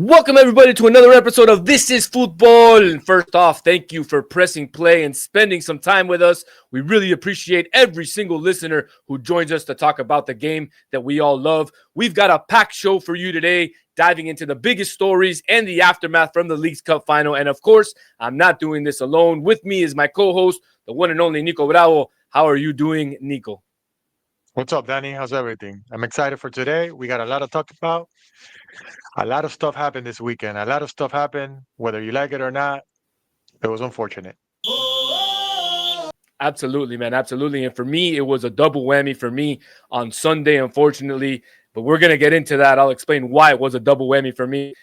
Welcome everybody to another episode of This is Futbol. And first off, thank you for pressing play and spending some time with us. We really appreciate every single listener who joins us to talk about the game that we all love. We've got a packed show for you today, diving into the biggest stories and the aftermath from the League's Cup final. And of course, I'm not doing this alone. With me is my co-host, the one and only Nico Bravo. How are you doing, Nico? What's up, Danny? How's everything? I'm excited for today. We got a lot to talk about. A lot of stuff happened this weekend. A lot of stuff happened, whether you like it or not. It was unfortunate. Absolutely, man. Absolutely. And for me, it was a double whammy for me on Sunday, unfortunately. But we're going to get into that. I'll explain why it was a double whammy for me.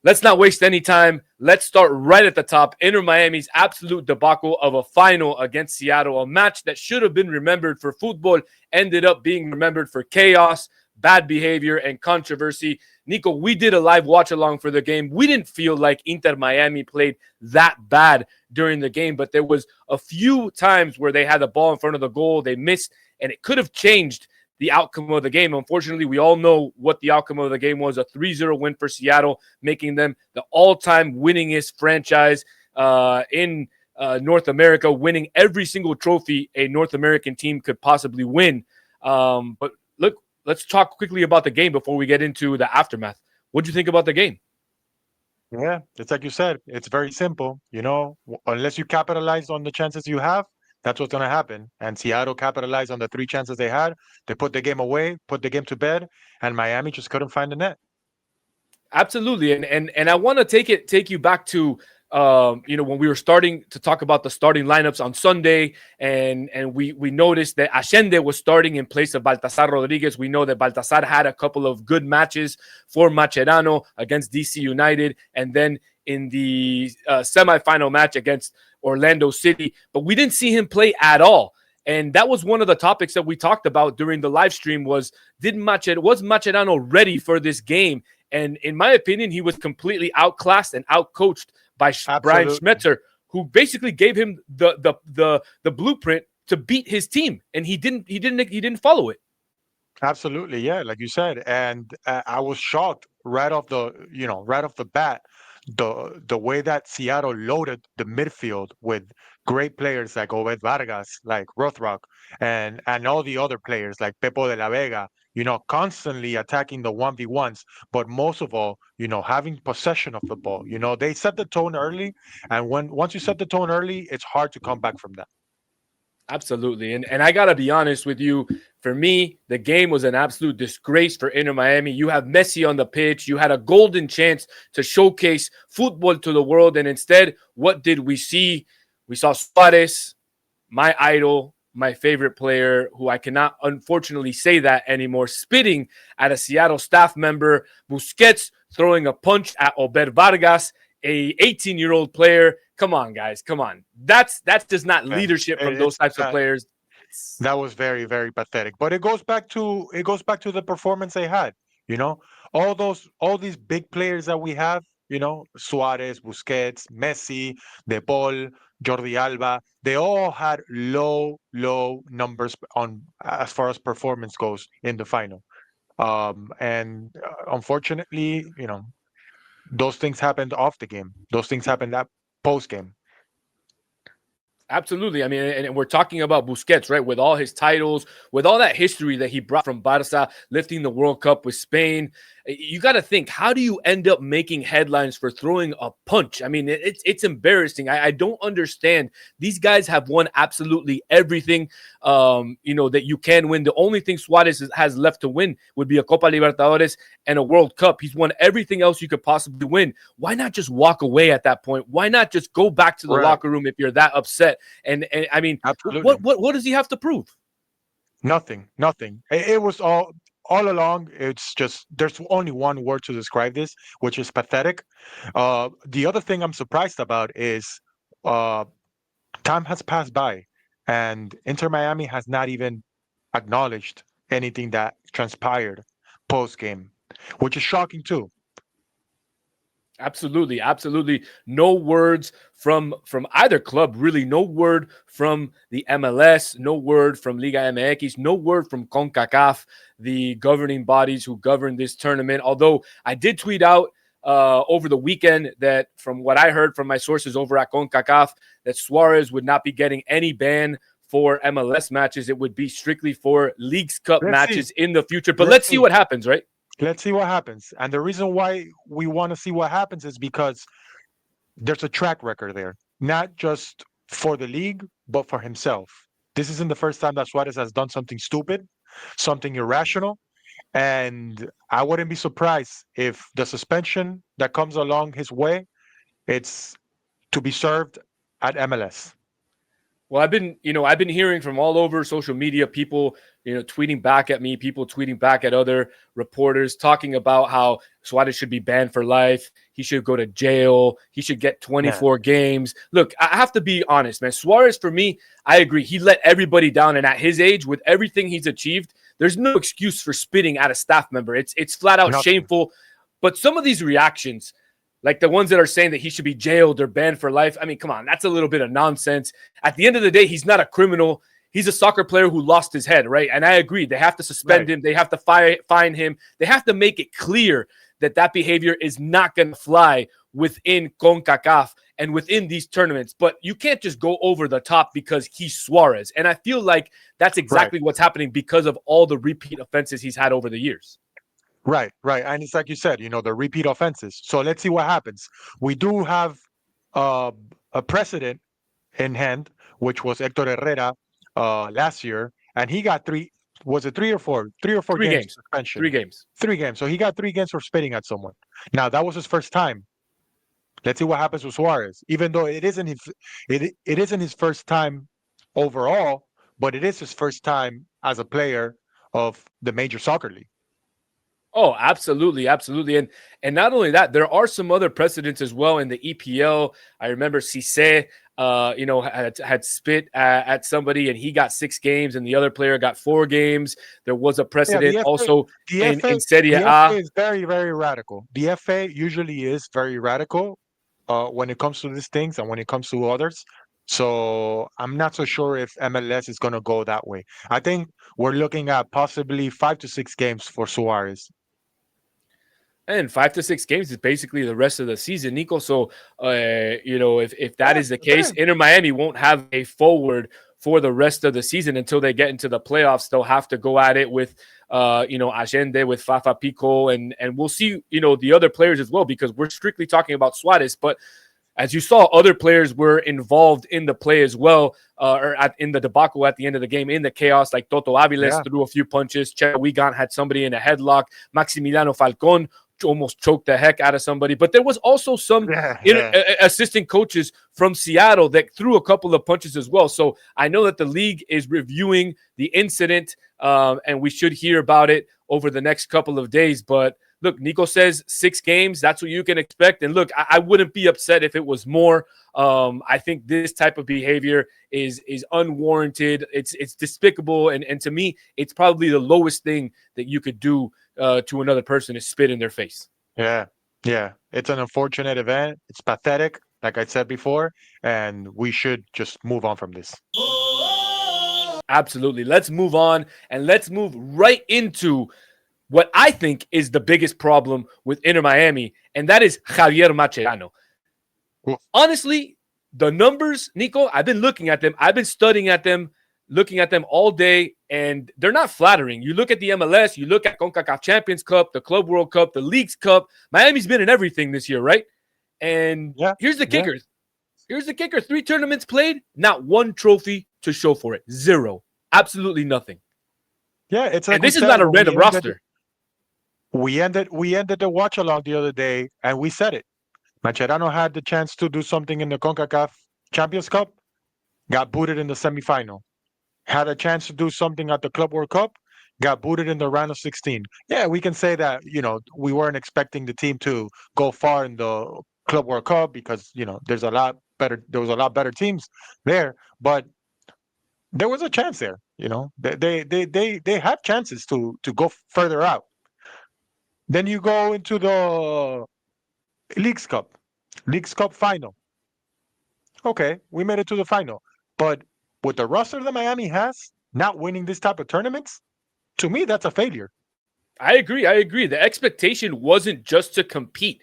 Let's not waste any time. Let's start right at the top. Inter Miami's absolute debacle of a final against Seattle. A match that should have been remembered for football ended up being remembered for chaos, bad behavior, and controversy. Nico, we did a live watch along for the game. We didn't feel like Inter Miami played that bad during the game, but there was a few times where they had the ball in front of the goal, they missed, and it could have changed the outcome of the game. Unfortunately, we all know what the outcome of the game was, a 3-0 win for Seattle, making them the all-time winningest franchise in North America, winning every single trophy a North American team could possibly win. But look, let's talk quickly about the game before we get into the aftermath. What do you think about the game? Yeah, it's like you said. It's very simple. Unless you capitalize on the chances you have, that's what's going to happen. And Seattle capitalized on the three chances they had. They put the game away, put the game to bed, and Miami just couldn't find the net. Absolutely, and I want to take you back to when we were starting to talk about the starting lineups on Sunday, and we noticed that Allende was starting in place of Baltasar Rodriguez. We know that Baltasar had a couple of good matches for Mascherano against DC United, and then in the semifinal match against Orlando City, but we didn't see him play at all. And that was one of the topics that we talked about during the live stream was Mascherano ready for this game? And in my opinion, he was completely outclassed and outcoached by Brian Schmetzer, who basically gave him the blueprint to beat his team, and he didn't follow it. Absolutely, yeah, like you said, and I was shocked right off the bat, the way that Seattle loaded the midfield with great players like Obed Vargas, like Rothrock, and all the other players like Pepo de la Vega, constantly attacking the 1v1s, but most of all, having possession of the ball. They set the tone early, and once you set the tone early, it's hard to come back from that. Absolutely. And I got to be honest with you. For me, the game was an absolute disgrace for Inter Miami. You have Messi on the pitch. You had a golden chance to showcase football to the world. And instead, what did we see? We saw Suárez, my idol, my favorite player, who I cannot unfortunately say that anymore, spitting at a Seattle staff member. Busquets throwing a punch at Obed Vargas, a 18-year-old player. Come on, guys. Come on. That's just not leadership from those types of players. That was very, very pathetic. But it goes back to the performance they had. All these big players that we have, Suárez, Busquets, Messi, De Paul, Jordi Alba, they all had low numbers on as far as performance goes in the final. And unfortunately, those things happened off the game. Those things happened at post game. Absolutely. I mean, and we're talking about Busquets, right? With all his titles, with all that history that he brought from Barca, lifting the World Cup with Spain. You got to think, how do you end up making headlines for throwing a punch? I mean, it's embarrassing. I don't understand. These guys have won absolutely everything, that you can win. The only thing Suárez has left to win would be a Copa Libertadores and a World Cup. He's won everything else you could possibly win. Why not just walk away at that point? Why not just go back to the locker room if you're that upset? And I mean, what does he have to prove? Nothing. It was all along. It's just there's only one word to describe this, which is pathetic. The other thing I'm surprised about is time has passed by, and Inter Miami has not even acknowledged anything that transpired post game, which is shocking too. Absolutely. No words from either club, really. No word from the MLS, no word from Liga MX, no word from CONCACAF, the governing bodies who govern this tournament. Although I did tweet out over the weekend that, from what I heard from my sources over at CONCACAF, that Suarez would not be getting any ban for MLS matches. It would be strictly for Leagues Cup Let's see. matches in the future. But Let's let's see see. what happens, right? Let's see what happens. And the reason why we want to see what happens is because there's a track record there, not just for the league, but for himself. This isn't the first time that Suarez has done something stupid, something irrational. And I wouldn't be surprised if the suspension that comes along his way, it's to be served at MLS. Well, I've been hearing from all over social media, people, tweeting back at me, people tweeting back at other reporters, talking about how Suarez should be banned for life. He should go to jail. He should get 24 games. Look, I have to be honest, man. Suarez, for me, I agree. He let everybody down. And at his age, with everything he's achieved, there's no excuse for spitting at a staff member. It's flat out shameful. But some of these reactions, like the ones that are saying that he should be jailed or banned for life. I mean, come on, that's a little bit of nonsense. At the end of the day, he's not a criminal. He's a soccer player who lost his head, right? And I agree. They have to suspend him. They have to fine him. They have to make it clear that that behavior is not going to fly within CONCACAF and within these tournaments. But you can't just go over the top because he's Suarez. And I feel like that's exactly what's happening because of all the repeat offenses he's had over the years. Right. And it's like you said, the repeat offenses. So let's see what happens. We do have a precedent in hand, which was Hector Herrera last year, and he got three or four games suspension. 3 games. 3 games. So he got 3 games for spitting at someone. Now that was his first time. Let's see what happens with Suarez. Even though it isn't his first time overall, but it is his first time as a player of the major soccer league. Oh, absolutely. And not only that, there are some other precedents as well in the EPL. I remember Cisse, had spit at somebody and he got 6 games and the other player got 4 games. There was a precedent also in Serie A. The FA is very, very radical. The FA usually is very radical when it comes to these things and when it comes to others. So I'm not so sure if MLS is going to go that way. I think we're looking at possibly 5 to 6 games for Suarez. And 5 to 6 games is basically the rest of the season, Nico. So, if that is the case, Inter Miami won't have a forward for the rest of the season until they get into the playoffs. They'll have to go at it with, Allende, with Fafa Pico, and we'll see, the other players as well, because we're strictly talking about Suarez. But as you saw, other players were involved in the play as well, in the debacle at the end of the game, in the chaos, like Toto Aviles threw a few punches. Che Wigan had somebody in a headlock. Maximiliano Falcon almost choked the heck out of somebody. But there was also some assistant coaches from Seattle that threw a couple of punches as well. So I know that the league is reviewing the incident, and we should hear about it over the next couple of days. But look, Nico says 6 games. That's what you can expect. And look, I wouldn't be upset if it was more. I think this type of behavior is unwarranted. It's despicable. And to me, it's probably the lowest thing that you could do to another person is spit in their face. Yeah. It's an unfortunate event. It's pathetic, like I said before, and we should just move on from this. Absolutely. Let's move on, and let's move right into what I think is the biggest problem with Inter Miami, and that is Javier Mascherano. Honestly, the numbers, Nico, I've been looking at them. I've been studying at them, looking at them all day, and they're not flattering. You look at the MLS, you look at CONCACAF Champions Cup, the Club World Cup, the Leagues Cup. Miami's been in everything this year, right? And here's the kicker. Here's the kicker. 3 tournaments played, not 1 trophy to show for it. 0. Absolutely nothing. Yeah, it's like, and this is not a random roster. We ended the watch along the other day, and we said it. Mascherano had the chance to do something in the CONCACAF Champions Cup, got booted in the semifinal. Had a chance to do something at the Club World Cup, got booted in the round of 16. Yeah, we can say that, we weren't expecting the team to go far in the Club World Cup because, there was a lot better teams there, but there was a chance there, They had chances to go further out. Then you go into the Leagues Cup final. Okay, we made it to the final. But with the roster that Miami has, not winning this type of tournaments, to me, that's a failure. I agree. The expectation wasn't just to compete.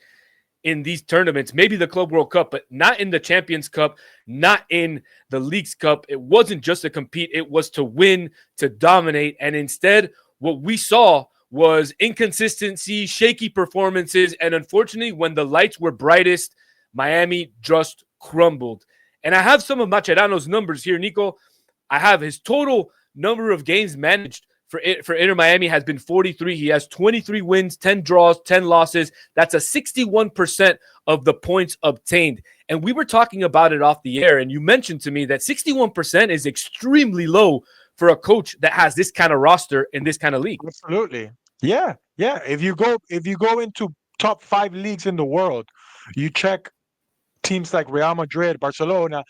in these tournaments, maybe the Club World Cup, but not in the Champions Cup, not in the Leagues Cup. It wasn't just to compete, it was to win, to dominate. And instead, what we saw was inconsistency, shaky performances, and unfortunately, when the lights were brightest, Miami just crumbled. And I have some of Mascherano's numbers here, Nico. I have his total number of games managed for Inter Miami has been 43. He has 23 wins, 10 draws, 10 losses. That's a 61% of the points obtained. And we were talking about it off the air, and you mentioned to me that 61% is extremely low for a coach that has this kind of roster in this kind of league. Absolutely. Yeah. Yeah. If you go into top 5 leagues in the world, you check teams like Real Madrid, Barcelona,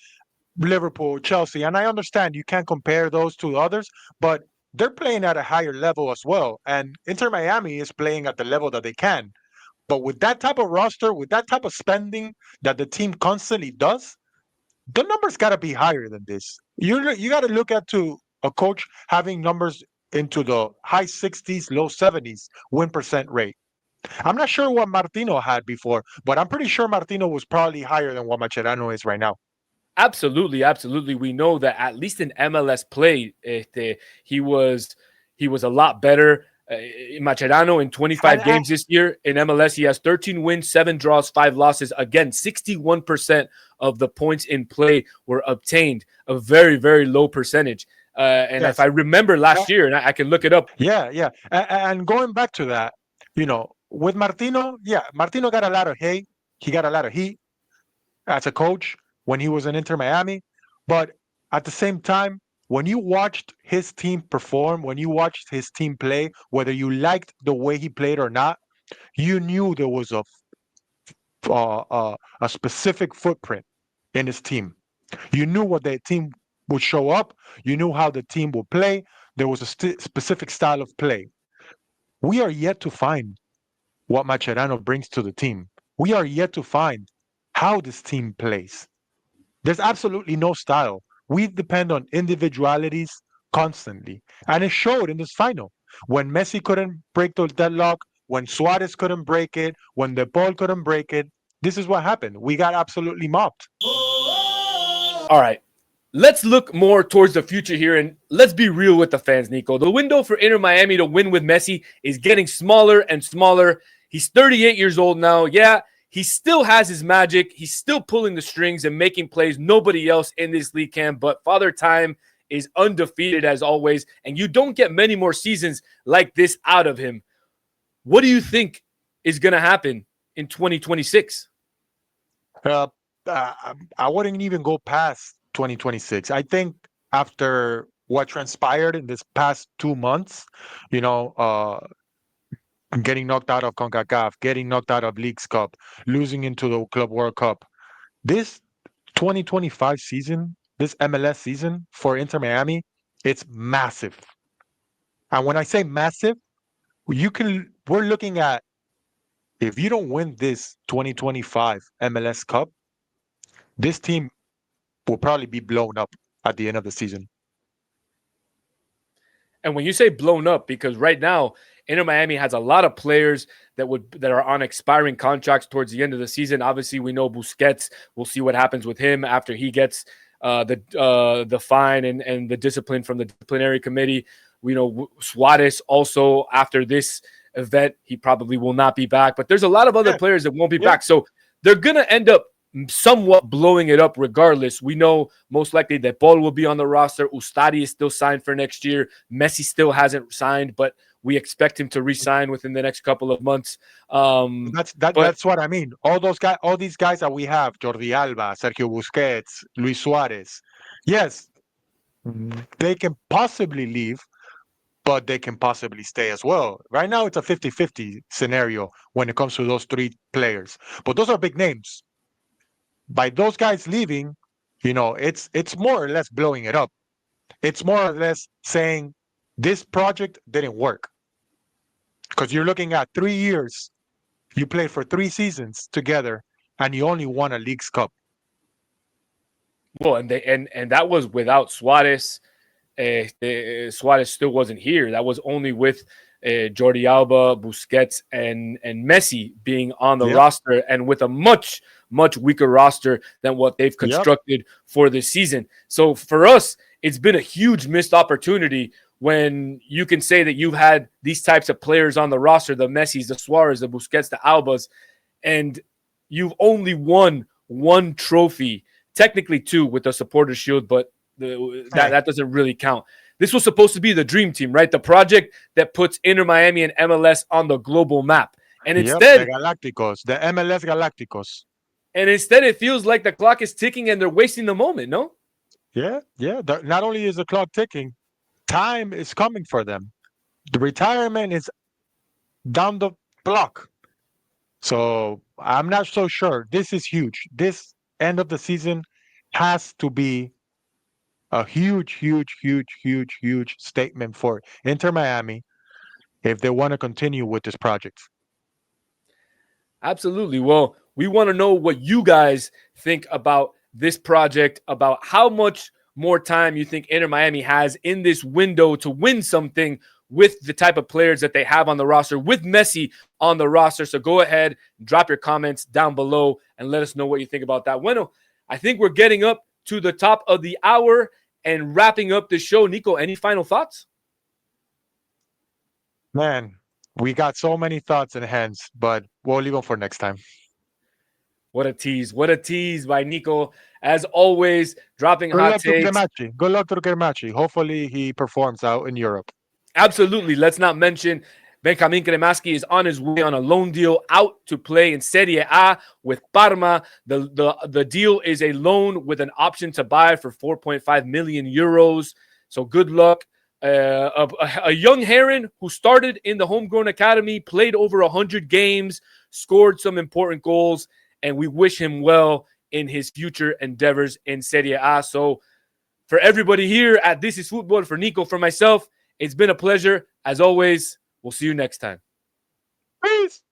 Liverpool, Chelsea, and I understand you can't compare those to others, but they're playing at a higher level as well. And Inter Miami is playing at the level that they can. But with that type of roster, with that type of spending that the team constantly does, the numbers got to be higher than this. You got to look at to a coach having numbers into the high 60s, low 70s win percent rate. I'm not sure what Martino had before, but I'm pretty sure Martino was probably higher than what Mascherano is right now. Absolutely, absolutely. We know that at least in MLS play, he was a lot better. Mascherano in 25 And games this year in MLS, he has 13 wins, 7 draws, 5 losses. Again, 61% of the points in play were obtained, a very, very low percentage. And yes, if I remember last year, and I can look it up. yeah, yeah. And going back to that, with Martino, yeah, Martino got a lot of hate. He got a lot of heat as a coach when he was in Inter Miami. But at the same time, when you watched his team perform, when you watched his team play, whether you liked the way he played or not, you knew there was a specific footprint in his team. You knew what the team would show up. You knew how the team would play. There was a specific style of play. We are yet to find what Mascherano brings to the team. We are yet to find how this team plays. There's absolutely no style. We depend on individualities constantly. And it showed in this final. When Messi couldn't break the deadlock, when Suárez couldn't break it, when De Paul couldn't break it, this is what happened. We got absolutely mopped. All right. Let's look more towards the future here, and let's be real with the fans, Nico. The window for Inter Miami to win with Messi is getting smaller and smaller. He's 38 years old now. Yeah, he still has his magic. He's still pulling the strings and making plays nobody else in this league can, but Father Time is undefeated as always, and you don't get many more seasons like this out of him. What do you think is going to happen in 2026? I wouldn't even go past 2026. I think after what transpired in this past 2 months, you know, uh, getting knocked out of CONCACAF, getting knocked out of Leagues Cup, losing into the Club World Cup, this 2025 season, this MLS season for Inter Miami, it's massive. And when I say massive, we're looking at, if you don't win this 2025 MLS Cup, this team will probably be blown up at the end of the season. And when you say blown up, because right now Inter Miami has a lot of players that are on expiring contracts towards the end of the season. Obviously, we know Busquets. We'll see what happens with him after he gets the fine and the discipline from the disciplinary committee. We know Suárez also after this event, he probably will not be back. But there's a lot of other players that won't be back. So they're going to end up somewhat blowing it up regardless. We know most likely that Paul will be on the roster. Ustadi is still signed for next year. Messi still hasn't signed, but we expect him to re-sign within the next couple of months. That's what I mean. All these guys that we have, Jordi Alba, Sergio Busquets, Luis Suárez, yes, they can possibly leave, but they can possibly stay as well. Right now, it's a 50-50 scenario when it comes to those 3 players. But those are big names. By those guys leaving, it's more or less blowing it up. It's more or less saying this project didn't work. Because you're looking at 3 years, you played for 3 seasons together, and you only won a Leagues Cup. Well, and that was without Suárez. Suárez still wasn't here. That was only with Jordi Alba, Busquets, and Messi being on the Yep. roster, and with a much weaker roster than what they've Yep. constructed for this season. So for us, it's been a huge missed opportunity when you can say that you've had these types of players on the roster, the Messis, the Suarez, the Busquets, the Albas, and you've only won one trophy, technically two with the Supporters Shield, but that doesn't really count. This was supposed to be the dream team, right? The project that puts Inter Miami and MLS on the global map. And Yep. The instead, Galacticos, the MLS Galacticos. it feels like the clock is ticking and they're wasting the moment, no? Yeah. Yeah. Not only is the clock ticking, time is coming for them. The retirement is down the block. So I'm not so sure. This is huge. This end of the season has to be a huge statement for Inter Miami if they want to continue with this project. Absolutely. Well, we want to know what you guys think about this project, about how much more time you think Inter Miami has in this window to win something with the type of players that they have on the roster, with Messi on the roster. So go ahead, drop your comments down below and let us know what you think about that. Bueno, I think we're getting up to the top of the hour and wrapping up the show. Nico, any final thoughts? Man, we got so many thoughts and hands, but we'll leave them for next time. What a tease. What a tease by Nico. As always, dropping Good hot luck to takes. Cremachi. Good luck to Cremachi. Hopefully he performs out in Europe. Absolutely. Let's not mention Benjamin Kremaski is on his way on a loan deal out to play in Serie A with Parma. The deal is a loan with an option to buy for 4.5 million euros. So good luck. A young Heron who started in the homegrown academy, played over 100 games, scored some important goals, and we wish him well in his future endeavors in Serie A. So for everybody here at This is Futbol, for Nico, for myself, it's been a pleasure. As always, we'll see you next time. Peace.